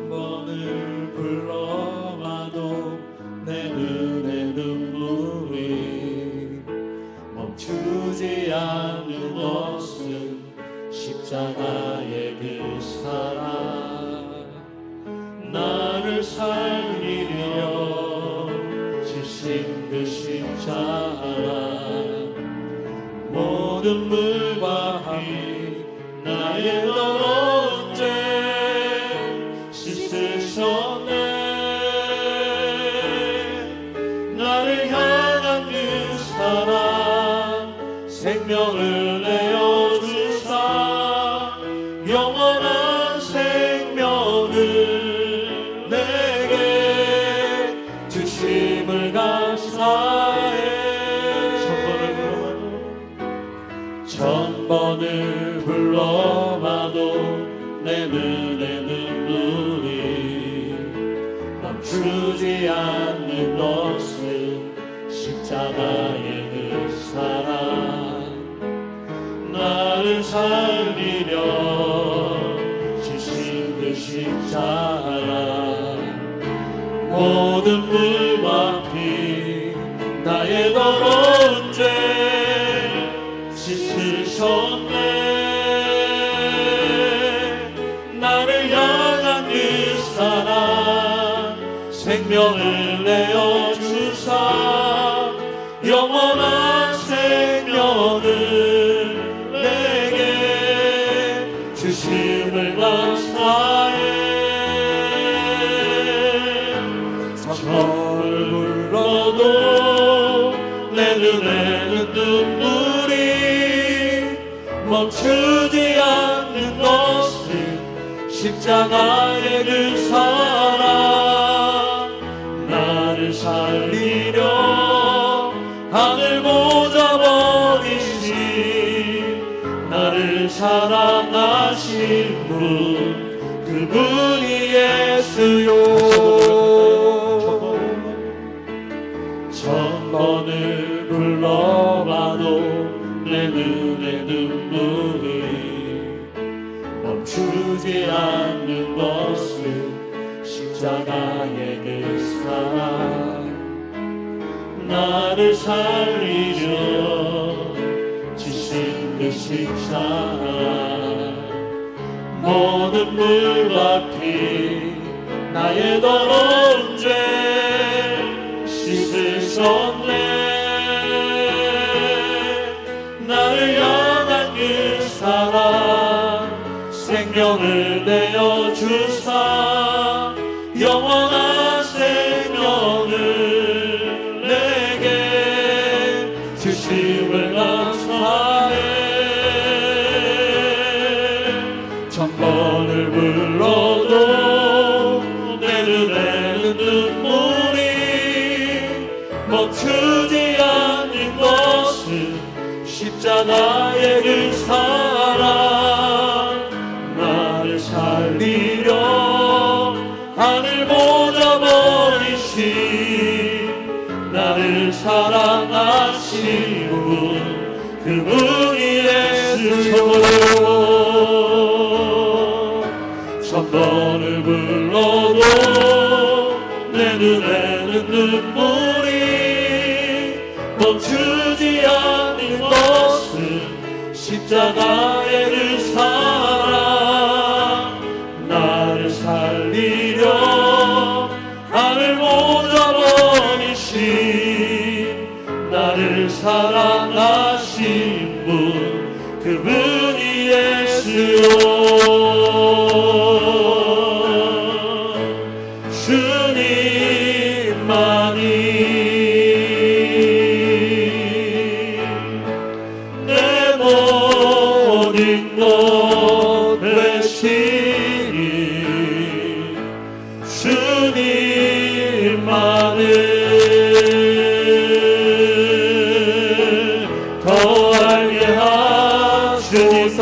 번을 불러봐도 내 눈에 눈물이 멈추지 않는 것은 십자가의 그 사랑. 나를 살리려 지신 그 십자가, 모든 물과 피 나의 더러운 죄 씻으셨네. 나를 향한 그 사랑, 생명을 내어주사 영원한 생명을 내게 주심을 감사해. 천 번을 불러봐도 내 눈에 눈물이 멈추지 않는 것은 십자가의 그 사랑. 나를 살리려 주신 그 십자가, 모든 물과 피 나의 더러운 죄 씻으셨네. 나를 향한 그 사랑, 생명을 내어주사 영원한 생명을 내게 주심을 감사해. 천번을 불러도 내 눈에는 눈물이 멈추지 않는 것은 십자가의 그 사랑. 나를 살리려 하늘 보좌 버리신 나를 사랑하신 분, 그분이 예수요. 천 번을 불러봐도 내 눈에 눈물이 멈추지 않는 것은 십자가의 그 사랑. 나를 살리려 지신 그 십자가, 모든 물과 피 나의 더러운 죄 씻으셨네. 나를 향한 그 사랑, 생명을 내어주사 영원한 생명을 내게 주심을 감사해. 천 번을 불러도 내 눈에는 눈물이 멈추지 않는 것은 십자가의 그 사랑. 나를 살리려 하늘 보좌 버리신 나를 사랑하신 분, 그분이 예수요. 천 번을 불러도 내 눈에는 눈물이 멈추지 않는 것은 십자가의 그 사랑. 나를 살리려 하늘 보좌 버리신 나를 사랑하신 분, 그분이 예수요. 주님만이 내 모든 것 되시니 주님만을 더 알게 하소서.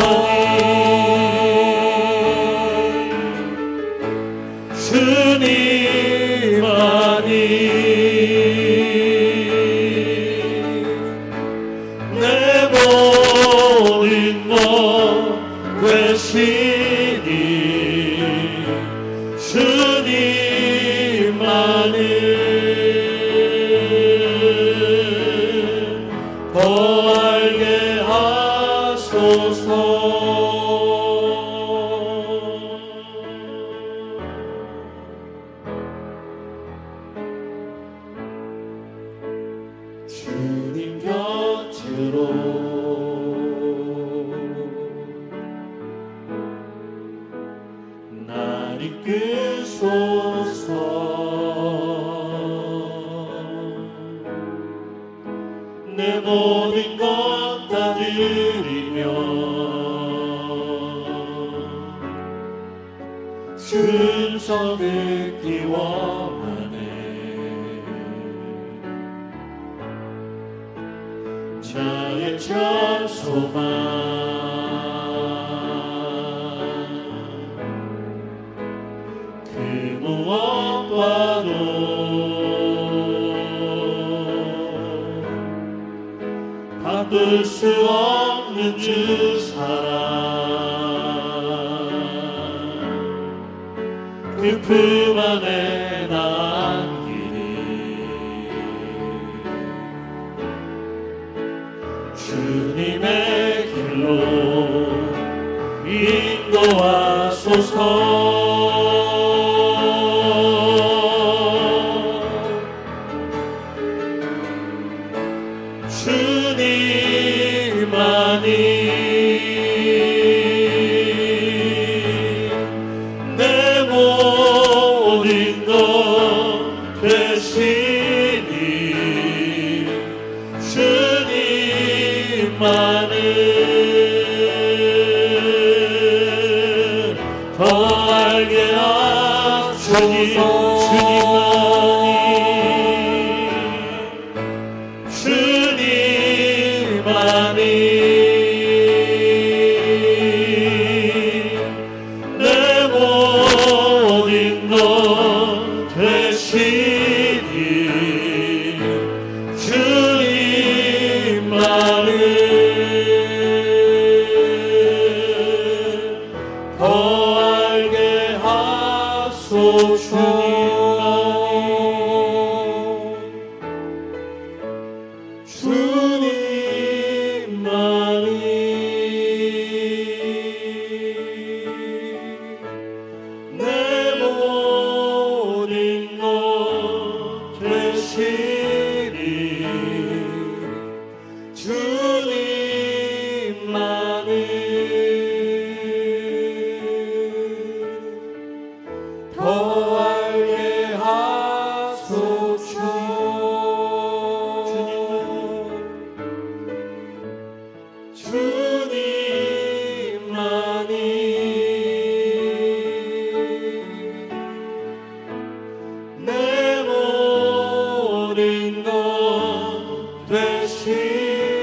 주님만이 내 모든 것 되시니 알게 하소서. 주님 곁으로 날 이끄소서. 내 모든 것 다 드리며 순서 듣기 원하네. 나의 첫 소망 그 무엇과도 바꿀 수 없는 주 사랑 그 품 안에 남기리. 주님의 길로 인도하소서. 주님만이 내 모든 것 되시니 주님만을 더 알게 하소서. 내 모든 것 되시니 주님만을 더 알게 하소서. 더 알게 하소서. 주님만이 내 모든 것 되시니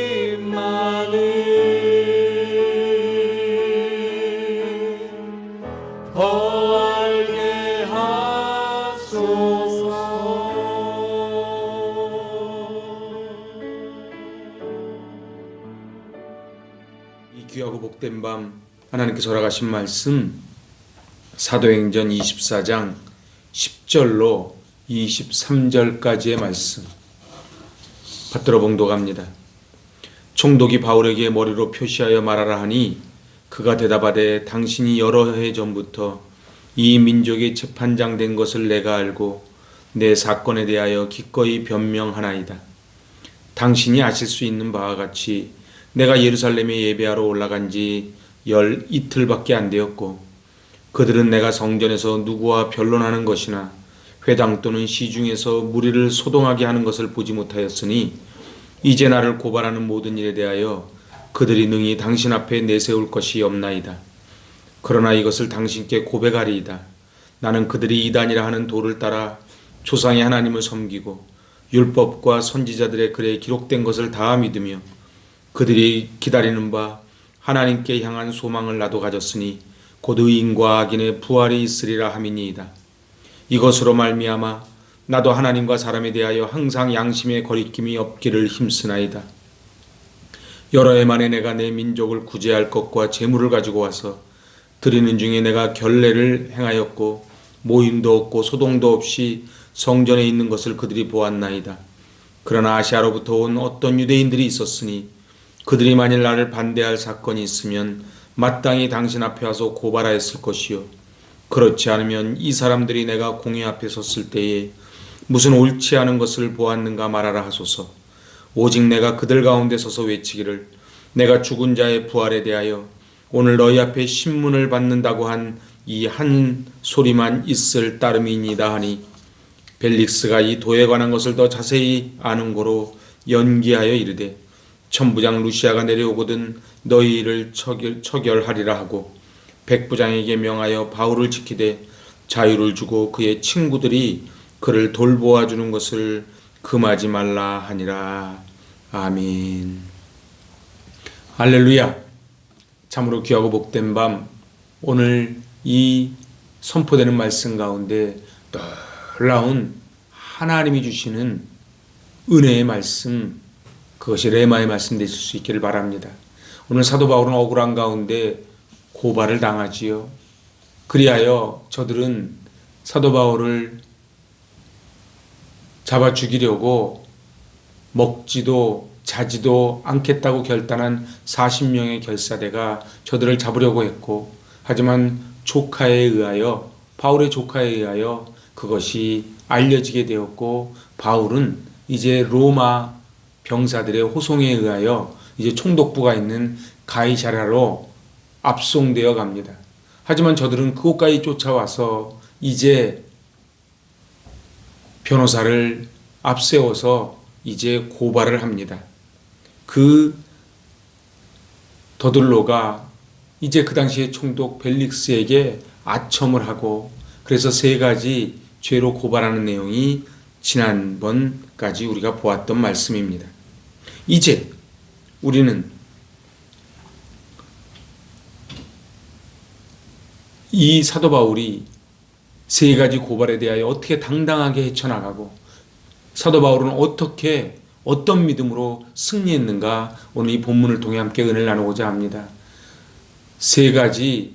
주님만을 더 알게 하소서. 이 귀하고 복된 밤 하나님께서 허락하신 말씀 사도행전 24장 10절로 23절까지의 말씀 받들어 봉독합니다. 총독이 바울에게 머리로 표시하여 말하라 하니 그가 대답하되 당신이 여러 해 전부터 이 민족의 재판장 된 것을 내가 알고 내 사건에 대하여 기꺼이 변명하나이다. 당신이 아실 수 있는 바와 같이 내가 예루살렘에 예배하러 올라간 지 이틀밖에 안 되었고 그들은 내가 성전에서 누구와 변론하는 것이나 회당 또는 시중에서 무리를 소동하게 하는 것을 보지 못하였으니 이제 나를 고발하는 모든 일에 대하여 그들이 능히 당신 앞에 내세울 것이 없나이다. 그러나 이것을 당신께 고백하리이다. 나는 그들이 이단이라 하는 도를 따라 조상의 하나님을 섬기고 율법과 선지자들의 글에 기록된 것을 다 믿으며 그들이 기다리는 바 하나님께 향한 소망을 나도 가졌으니 곧 의인과 악인의 부활이 있으리라 함이니이다. 이것으로 말미암아 나도 하나님과 사람에 대하여 항상 양심의 거리낌이 없기를 힘쓰나이다. 여러 해 만에 내가 내 민족을 구제할 것과 재물을 가지고 와서 드리는 중에 내가 결례를 행하였고 모임도 없고 소동도 없이 성전에 있는 것을 그들이 보았나이다. 그러나 아시아로부터 온 어떤 유대인들이 있었으니 그들이 만일 나를 반대할 사건이 있으면 마땅히 당신 앞에 와서 고발하였을 것이요 그렇지 않으면 이 사람들이 내가 공회 앞에 섰을 때에 무슨 옳지 않은 것을 보았는가 말하라 하소서. 오직 내가 그들 가운데 서서 외치기를 내가 죽은 자의 부활에 대하여 오늘 너희 앞에 신문을 받는다고 한 이 한 소리만 있을 따름이니이다 하니 벨릭스가 이 도에 관한 것을 더 자세히 아는 고로 연기하여 이르되 천부장 루시아가 내려오거든 너희를 처결하리라 하고 백부장에게 명하여 바울을 지키되 자유를 주고 그의 친구들이 그를 돌보아 주는 것을 금하지 말라 하니라. 아멘. 할렐루야. 참으로 귀하고 복된 밤, 오늘 이 선포되는 말씀 가운데 놀라운 하나님이 주시는 은혜의 말씀, 그것이 레마의 말씀 되실 수 있기를 바랍니다. 오늘 사도 바울은 억울한 가운데 고발을 당하지요. 그리하여 저들은 사도 바울을 잡아 죽이려고 먹지도 자지도 않겠다고 결단한 40명의 결사대가 저들을 잡으려고 했고, 하지만 조카에 의하여, 바울의 조카에 의하여 그것이 알려지게 되었고, 바울은 이제 로마 병사들의 호송에 의하여 이제 총독부가 있는 가이사랴로 압송되어 갑니다. 하지만 저들은 그곳까지 쫓아와서 이제 변호사를 앞세워서 이제 고발을 합니다. 그 더들로가 이제 그 당시에 총독 벨릭스에게 아첨을 하고, 그래서 3가지 죄로 고발하는 내용이 지난번까지 우리가 보았던 말씀입니다. 이제 우리는 이 사도 바울이 3가지 고발에 대하여 어떻게 당당하게 헤쳐나가고 사도 바울은 어떻게 어떤 믿음으로 승리했는가, 오늘 이 본문을 통해 함께 은혜를 나누고자 합니다. 3가지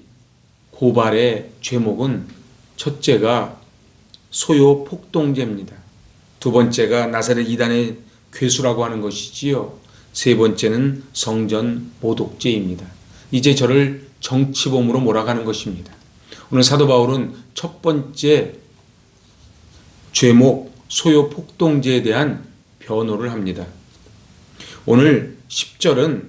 고발의 죄목은 첫째가 소요 폭동죄입니다. 2번째가 나사렛 이단의 괴수라고 하는 것이지요. 3번째는 성전 모독죄입니다. 이제 저를 정치범으로 몰아가는 것입니다. 오늘 사도 바울은 첫 번째 죄목 소요 폭동죄에 대한 변호를 합니다. 오늘 10절은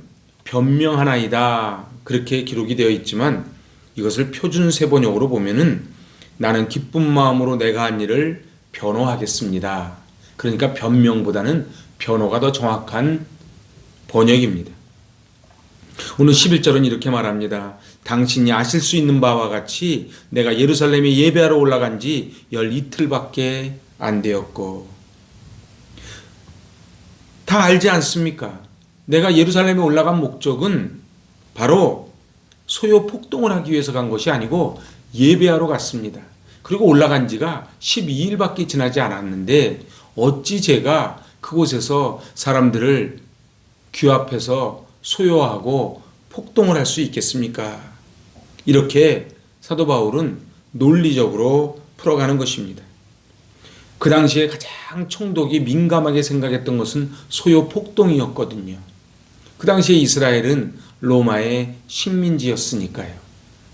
변명하나이다 그렇게 기록이 되어 있지만, 이것을 표준 세번역으로 보면은 나는 기쁜 마음으로 내가 한 일을 변호하겠습니다. 그러니까 변명보다는 변호가 더 정확한 번역입니다. 오늘 11절은 이렇게 말합니다. 당신이 아실 수 있는 바와 같이 내가 예루살렘에 예배하러 올라간 지 12틀밖에 안 되었고. 다 알지 않습니까? 내가 예루살렘에 올라간 목적은 바로 소요 폭동을 하기 위해서 간 것이 아니고 예배하러 갔습니다. 그리고 올라간 지가 12일밖에 지나지 않았는데 어찌 제가 그곳에서 사람들을 규합해서 소요하고 폭동을 할 수 있겠습니까? 이렇게 사도 바울은 논리적으로 풀어가는 것입니다. 그 당시에 가장 총독이 민감하게 생각했던 것은 소요 폭동이었거든요. 그 당시에 이스라엘은 로마의 식민지였으니까요.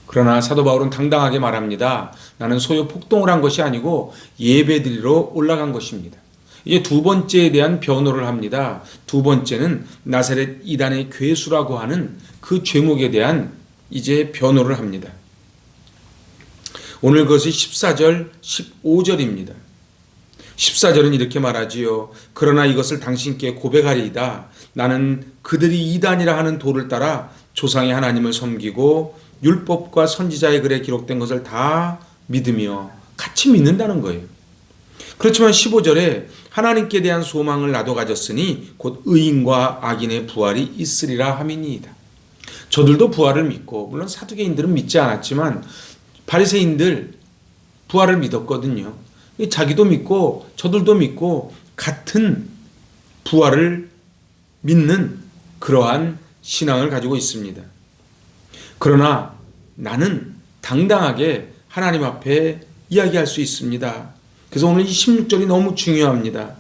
그러나 사도 바울은 당당하게 말합니다. 나는 소요 폭동을 한 것이 아니고 예배드리러 올라간 것입니다. 이제 2번째에 대한 변호를 합니다. 2번째는 나사렛 이단의 괴수라고 하는 그 죄목에 대한 이제 변호를 합니다. 오늘 그것이 14절, 15절입니다. 14절은 이렇게 말하지요. 그러나 이것을 당신께 고백하리이다. 나는 그들이 이단이라 하는 도를 따라 조상의 하나님을 섬기고 율법과 선지자의 글에 기록된 것을 다 믿으며 같이 믿는다는 거예요. 그렇지만 15절에 하나님께 대한 소망을 나도 가졌으니 곧 의인과 악인의 부활이 있으리라 함이니이다. 저들도 부활을 믿고, 물론 사두개인들은 믿지 않았지만 바리새인들 부활을 믿었거든요. 자기도 믿고 저들도 믿고 같은 부활을 믿는 그러한 신앙을 가지고 있습니다. 그러나 나는 당당하게 하나님 앞에 이야기할 수 있습니다. 그래서 오늘 이 16절이 너무 중요합니다.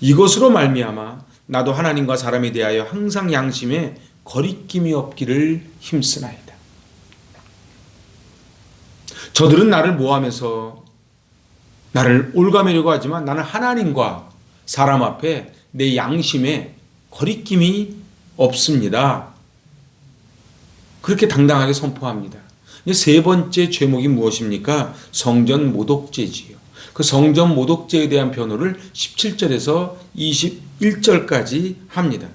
이것으로 말미암아 나도 하나님과 사람에 대하여 항상 양심에 거리낌이 없기를 힘쓰나이다. 저들은 나를 모함해서 나를 올가매려고 하지만 나는 하나님과 사람 앞에 내 양심에 거리낌이 없습니다. 그렇게 당당하게 선포합니다. 세 번째 죄목이 무엇입니까? 성전 모독죄지요. 그 성전 모독죄에 대한 변호를 17절에서 21절까지 합니다.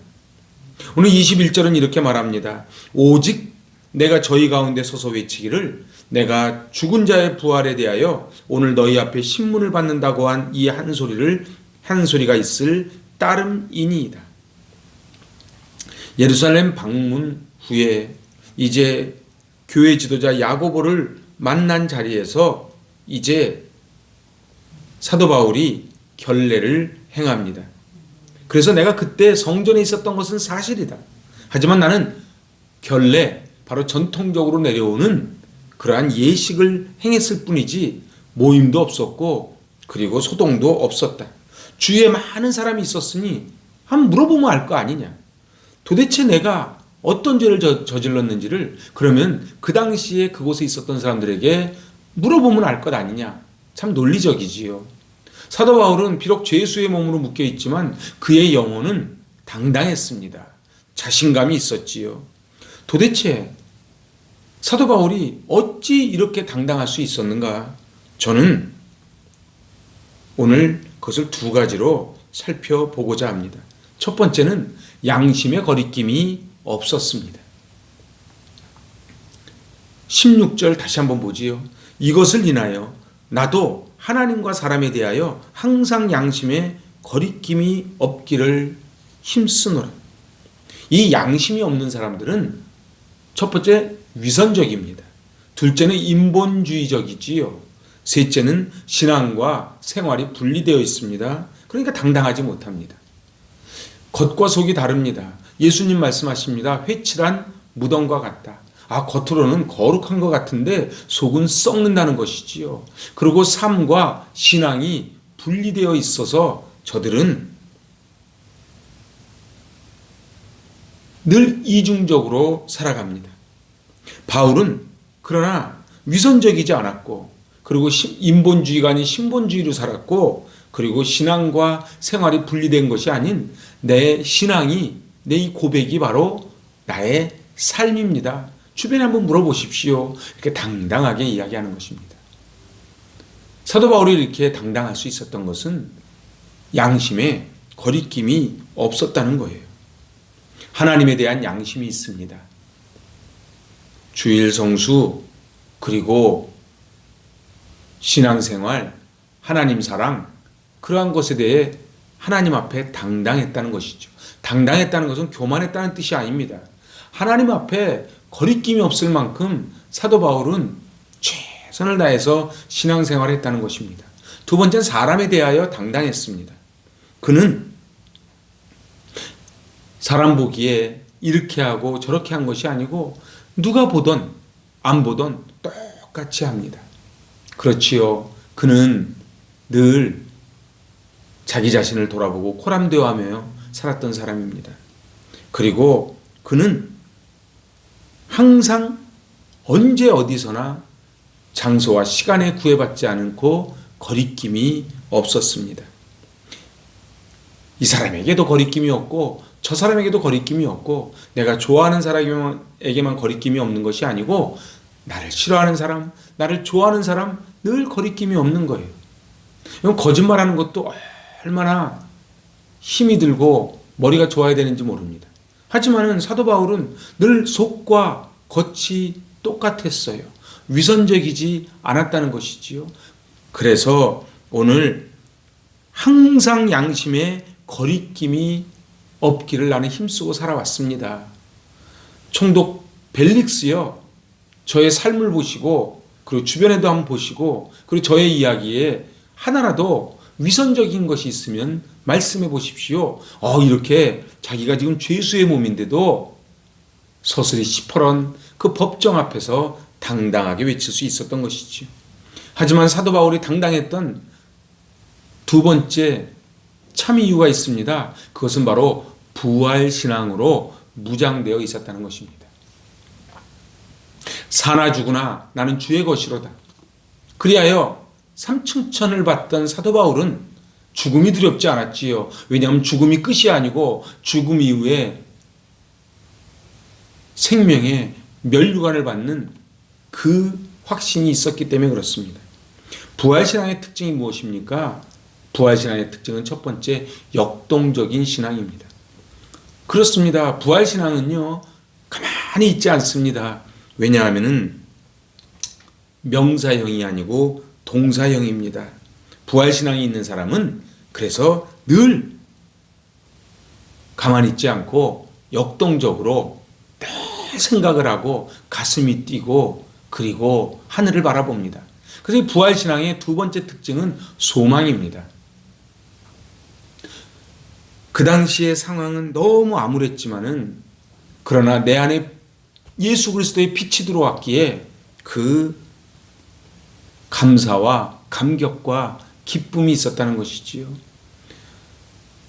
오늘 21절은 이렇게 말합니다. 오직 내가 저희 가운데 서서 외치기를 내가 죽은 자의 부활에 대하여 오늘 너희 앞에 신문을 받는다고 한 이 한 소리가 있을 따름이니이다. 예루살렘 방문 후에 이제 교회 지도자 야고보를 만난 자리에서 이제 사도 바울이 결례를 행합니다. 그래서 내가 그때 성전에 있었던 것은 사실이다. 하지만 나는 결례, 바로 전통적으로 내려오는 그러한 예식을 행했을 뿐이지 모임도 없었고 그리고 소동도 없었다. 주위에 많은 사람이 있었으니 한번 물어보면 알 거 아니냐. 도대체 내가 어떤 죄를 저질렀는지를 그러면 그 당시에 그곳에 있었던 사람들에게 물어보면 알 것 아니냐. 참 논리적이지요. 사도 바울은 비록 죄수의 몸으로 묶여 있지만 그의 영혼은 당당했습니다. 자신감이 있었지요. 도대체 사도 바울이 어찌 이렇게 당당할 수 있었는가? 저는 오늘 그것을 두 가지로 살펴보고자 합니다. 첫 번째는 양심의 거리낌이 없었습니다. 16절 다시 한번 보지요. 이것을 인하여 나도 하나님과 사람에 대하여 항상 양심에 거리낌이 없기를 힘쓰노라. 이 양심이 없는 사람들은 첫 번째 위선적입니다. 둘째는 인본주의적이지요. 셋째는 신앙과 생활이 분리되어 있습니다. 그러니까 당당하지 못합니다. 겉과 속이 다릅니다. 예수님 말씀하십니다. 회칠한 무덤과 같다. 겉으로는 거룩한 것 같은데 속은 썩는다는 것이지요. 그리고 삶과 신앙이 분리되어 있어서 저들은 늘 이중적으로 살아갑니다. 바울은 그러나 위선적이지 않았고 그리고 인본주의가 아닌 신본주의로 살았고 그리고 신앙과 생활이 분리된 것이 아닌 내 신앙이 내 이 고백이 바로 나의 삶입니다. 주변에 한번 물어보십시오. 이렇게 당당하게 이야기하는 것입니다. 사도 바울이 이렇게 당당할 수 있었던 것은 양심에 거리낌이 없었다는 거예요. 하나님에 대한 양심이 있습니다. 주일 성수 그리고 신앙생활, 하나님 사랑 그러한 것에 대해 하나님 앞에 당당했다는 것이죠. 당당했다는 것은 교만했다는 뜻이 아닙니다. 하나님 앞에 거리낌이 없을 만큼 사도 바울은 최선을 다해서 신앙생활을 했다는 것입니다. 두 번째는 사람에 대하여 당당했습니다. 그는 사람 보기에 이렇게 하고 저렇게 한 것이 아니고 누가 보던 안 보던 똑같이 합니다. 그렇지요. 그는 늘 자기 자신을 돌아보고 코람되어하며 살았던 사람입니다. 그리고 그는 항상 언제 어디서나 장소와 시간에 구애받지 않고 거리낌이 없었습니다. 이 사람에게도 거리낌이 없고 저 사람에게도 거리낌이 없고 내가 좋아하는 사람에게만 거리낌이 없는 것이 아니고 나를 싫어하는 사람, 나를 좋아하는 사람 늘 거리낌이 없는 거예요. 이건 거짓말하는 것도 얼마나 힘이 들고 머리가 좋아야 되는지 모릅니다. 하지만은 사도 바울은 늘 속과 겉이 똑같았어요. 위선적이지 않았다는 것이지요. 그래서 오늘 항상 양심에 거리낌이 없기를 나는 힘쓰고 살아왔습니다. 총독 벨릭스요. 저의 삶을 보시고 그리고 주변에도 한번 보시고 그리고 저의 이야기에 하나라도 위선적인 것이 있으면 말씀해 보십시오. 이렇게 자기가 지금 죄수의 몸인데도 서슬이 시퍼런 그 법정 앞에서 당당하게 외칠 수 있었던 것이지요. 하지만 사도 바울이 당당했던 두 번째 참 이유가 있습니다. 그것은 바로 부활신앙으로 무장되어 있었다는 것입니다. 사나 죽으나 나는 주의 것이로다. 그리하여 삼층천을 받던 사도 바울은 죽음이 두렵지 않았지요. 왜냐하면 죽음이 끝이 아니고 죽음 이후에 생명의 면류관을 받는 그 확신이 있었기 때문에 그렇습니다. 부활신앙의 특징이 무엇입니까? 부활신앙의 특징은 첫 번째, 역동적인 신앙입니다. 그렇습니다. 부활신앙은요, 가만히 있지 않습니다. 왜냐하면 명사형이 아니고 동사형입니다. 부활신앙이 있는 사람은 그래서 늘 가만히 있지 않고 역동적으로 늘 생각을 하고 가슴이 뛰고 그리고 하늘을 바라봅니다. 그래서 부활신앙의 두 번째 특징은 소망입니다. 그 당시의 상황은 너무 암울했지만은 그러나 내 안에 예수 그리스도의 빛이 들어왔기에 그 감사와 감격과 기쁨이 있었다는 것이지요.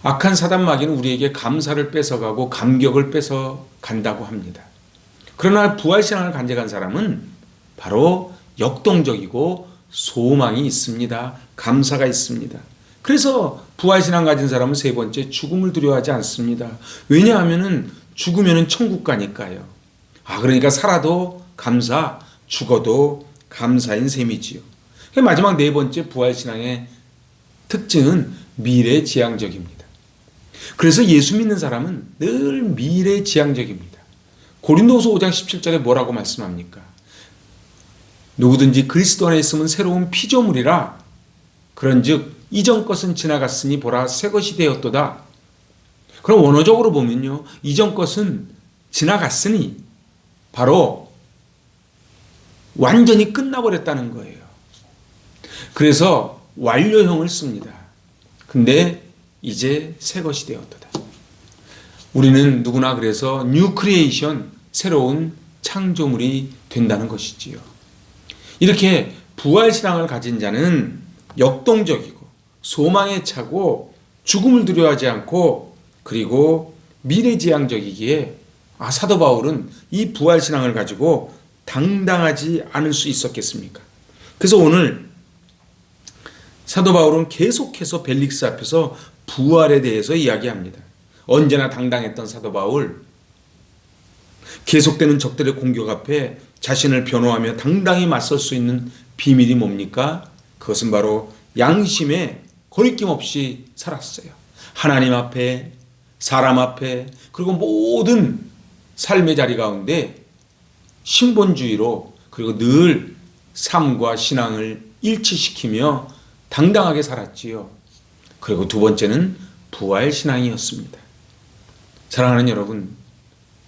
악한 사단 마귀는 우리에게 감사를 뺏어가고 감격을 뺏어간다고 합니다. 그러나 부활신앙을 간직한 사람은 바로 역동적이고 소망이 있습니다. 감사가 있습니다. 그래서 부활신앙 가진 사람은 세 번째, 죽음을 두려워하지 않습니다. 왜냐하면 죽으면 천국 가니까요. 그러니까 살아도 감사, 죽어도 감사인 셈이지요. 마지막 네 번째, 부활신앙의 특징은 미래지향적입니다. 그래서 예수 믿는 사람은 늘 미래지향적입니다. 고린도후서 5장 17절에 뭐라고 말씀합니까? 누구든지 그리스도 안에 있으면 새로운 피조물이라 그런즉 이전 것은 지나갔으니 보라 새 것이 되었도다. 그럼 원어적으로 보면요, 이전 것은 지나갔으니 바로 완전히 끝나버렸다는 거예요. 그래서 완료형을 씁니다. 근데 이제 새 것이 되었도다. 우리는 누구나 그래서 뉴 크리에이션, 새로운 창조물이 된다는 것이지요. 이렇게 부활신앙을 가진 자는 역동적이고 소망에 차고 죽음을 두려워하지 않고 그리고 미래지향적이기에 사도 바울은 이 부활신앙을 가지고 당당하지 않을 수 있었겠습니까? 그래서 오늘 사도 바울은 계속해서 벨릭스 앞에서 부활에 대해서 이야기합니다. 언제나 당당했던 사도 바울, 계속되는 적들의 공격 앞에 자신을 변호하며 당당히 맞설 수 있는 비밀이 뭡니까? 그것은 바로 양심에 거리낌 없이 살았어요. 하나님 앞에, 사람 앞에, 그리고 모든 삶의 자리 가운데 신본주의로 그리고 늘 삶과 신앙을 일치시키며 당당하게 살았지요. 그리고 두 번째는 부활신앙이었습니다. 사랑하는 여러분,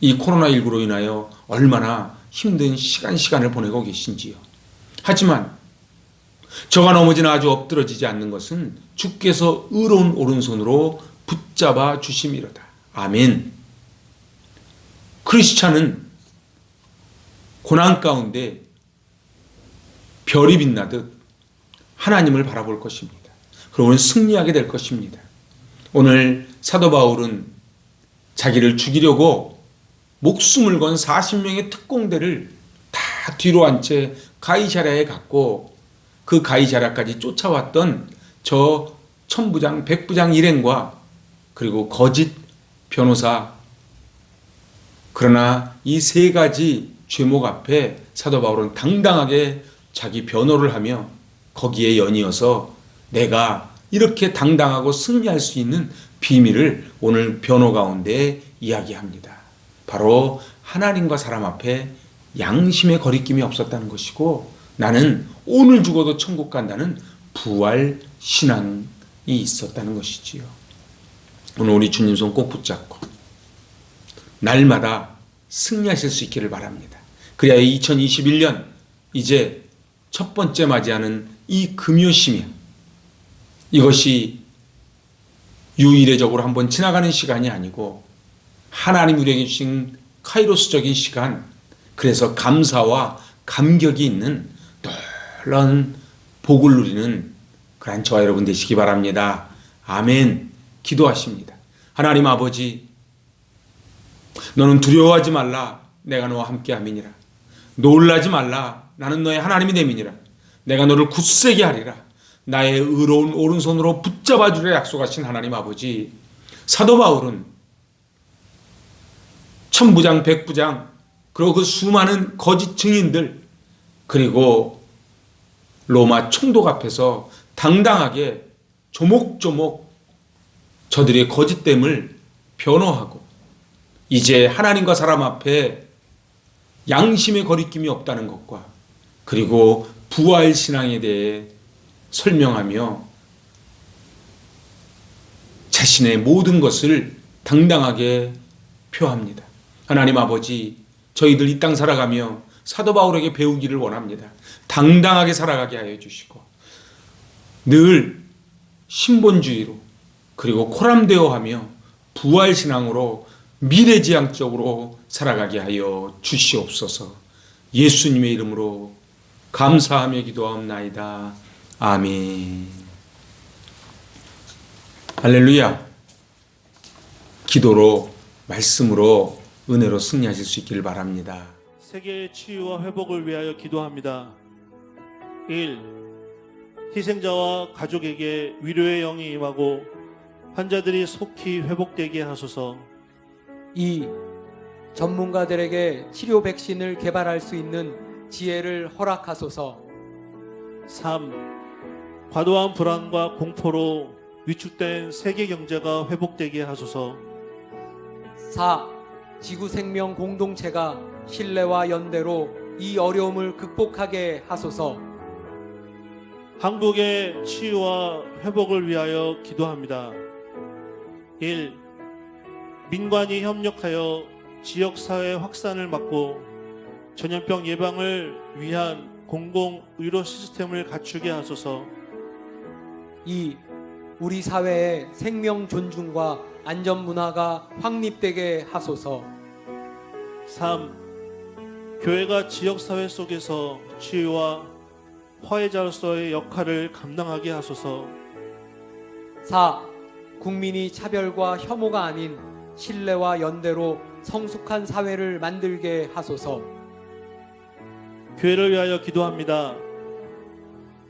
이 코로나19로 인하여 얼마나 힘든 시간을 보내고 계신지요. 하지만 저가 넘어지나 아주 엎드러지지 않는 것은 주께서 의로운 오른손으로 붙잡아 주심이로다. 아멘. 크리스찬은 고난 가운데 별이 빛나듯 하나님을 바라볼 것입니다. 그리고 오늘 승리하게 될 것입니다. 오늘 사도 바울은 자기를 죽이려고 목숨을 건 40명의 특공대를 다 뒤로 한 채 가이사랴에 갔고 그 가이사랴까지 쫓아왔던 저 천부장, 백부장 일행과 그리고 거짓 변호사, 그러나 이 세 가지 죄목 앞에 사도 바울은 당당하게 자기 변호를 하며 거기에 연이어서 내가 이렇게 당당하고 승리할 수 있는 비밀을 오늘 변호 가운데 이야기합니다. 바로 하나님과 사람 앞에 양심의 거리낌이 없었다는 것이고 나는 오늘 죽어도 천국 간다는 부활 신앙이 있었다는 것이지요. 오늘 우리 주님 손 꼭 붙잡고 날마다 승리하실 수 있기를 바랍니다. 그래야 2021년 이제 첫 번째 맞이하는 이 금요시면 이것이 유일회적으로 한번 지나가는 시간이 아니고 하나님 우리에게 주신 카이로스적인 시간, 그래서 감사와 감격이 있는 놀라운 복을 누리는 그런 저와 여러분 되시기 바랍니다. 아멘. 기도하십니다. 하나님 아버지, 너는 두려워하지 말라. 내가 너와 함께 함이니라. 놀라지 말라. 나는 너의 하나님이 됨이니라. 내가 너를 굳세게 하리라. 나의 의로운 오른손으로 붙잡아 주려 약속하신 하나님 아버지, 사도 바울은 천부장, 백부장, 그리고 그 수많은 거짓 증인들, 그리고 로마 총독 앞에서 당당하게 조목조목 저들의 거짓됨을 변호하고 이제 하나님과 사람 앞에 양심의 거리낌이 없다는 것과 그리고 부활 신앙에 대해 설명하며 자신의 모든 것을 당당하게 표합니다. 하나님 아버지, 저희들 이 땅 살아가며 사도 바울에게 배우기를 원합니다. 당당하게 살아가게 하여 주시고 늘 신본주의로 그리고 코람대오하며 부활신앙으로 미래지향적으로 살아가게 하여 주시옵소서. 예수님의 이름으로 감사하며 기도하옵나이다. 아멘. 할렐루야. 기도로, 말씀으로, 은혜로 승리하실 수 있기를 바랍니다. 세계의 치유와 회복을 위하여 기도합니다. 1. 희생자와 가족에게 위로의 영이 임하고 환자들이 속히 회복되게 하소서. 2. 전문가들에게 치료 백신을 개발할 수 있는 지혜를 허락하소서. 3. 과도한 불안과 공포로 위축된 세계 경제가 회복되게 하소서. 4. 지구 생명 공동체가 신뢰와 연대로 이 어려움을 극복하게 하소서. 한국의 치유와 회복을 위하여 기도합니다. 1. 민관이 협력하여 지역사회 확산을 막고 전염병 예방을 위한 공공의료 시스템을 갖추게 하소서. 2. 우리 사회의 생명 존중과 안전 문화가 확립되게 하소서. 3. 교회가 지역사회 속에서 치유와 화해자로서의 역할을 감당하게 하소서. 4. 국민이 차별과 혐오가 아닌 신뢰와 연대로 성숙한 사회를 만들게 하소서. 교회를 위하여 기도합니다.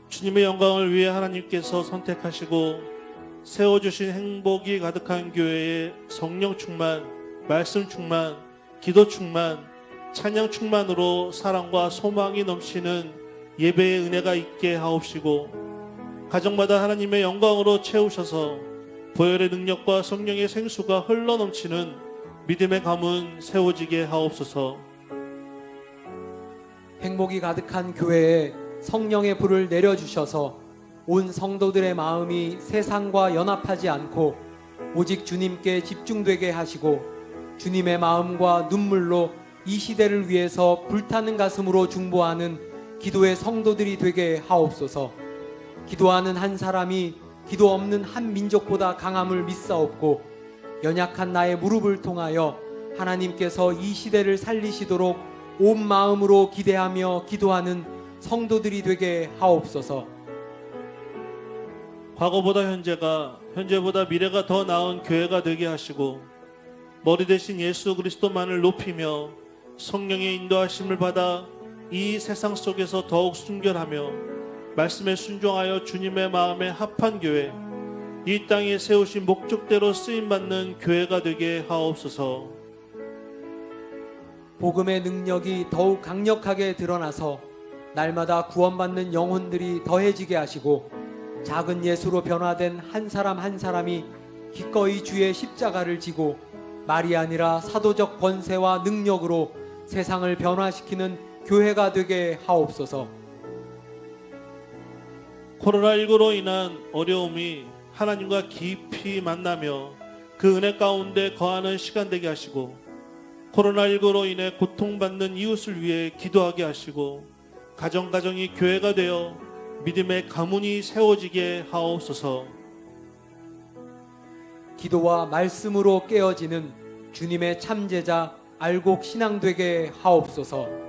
주님의 영광을 위해 하나님께서 선택하시고 세워주신 행복이 가득한 교회에 성령 충만, 말씀 충만, 기도 충만, 찬양 충만으로 사랑과 소망이 넘치는 예배의 은혜가 있게 하옵시고 가정마다 하나님의 영광으로 채우셔서 보혈의 능력과 성령의 생수가 흘러넘치는 믿음의 가문 세워지게 하옵소서. 행복이 가득한 교회에 성령의 불을 내려주셔서 온 성도들의 마음이 세상과 연합하지 않고 오직 주님께 집중되게 하시고 주님의 마음과 눈물로 이 시대를 위해서 불타는 가슴으로 중보하는 기도의 성도들이 되게 하옵소서. 기도하는 한 사람이 기도 없는 한 민족보다 강함을 믿사옵고 연약한 나의 무릎을 통하여 하나님께서 이 시대를 살리시도록 온 마음으로 기대하며 기도하는 성도들이 되게 하옵소서. 과거보다 현재가, 현재보다 미래가 더 나은 교회가 되게 하시고 머리 대신 예수 그리스도만을 높이며 성령의 인도하심을 받아 이 세상 속에서 더욱 순결하며 말씀에 순종하여 주님의 마음에 합한 교회, 이 땅에 세우신 목적대로 쓰임받는 교회가 되게 하옵소서. 복음의 능력이 더욱 강력하게 드러나서 날마다 구원받는 영혼들이 더해지게 하시고 작은 예수로 변화된 한 사람 한 사람이 기꺼이 주의 십자가를 지고 말이 아니라 사도적 권세와 능력으로 세상을 변화시키는 교회가 되게 하옵소서. 코로나19로 인한 어려움이 하나님과 깊이 만나며 그 은혜 가운데 거하는 시간 되게 하시고 코로나19로 인해 고통받는 이웃을 위해 기도하게 하시고 가정가정이 교회가 되어 믿음의 가문이 세워지게 하옵소서. 기도와 말씀으로 깨어지는 주님의 참제자 알곡 신앙 되게 하옵소서.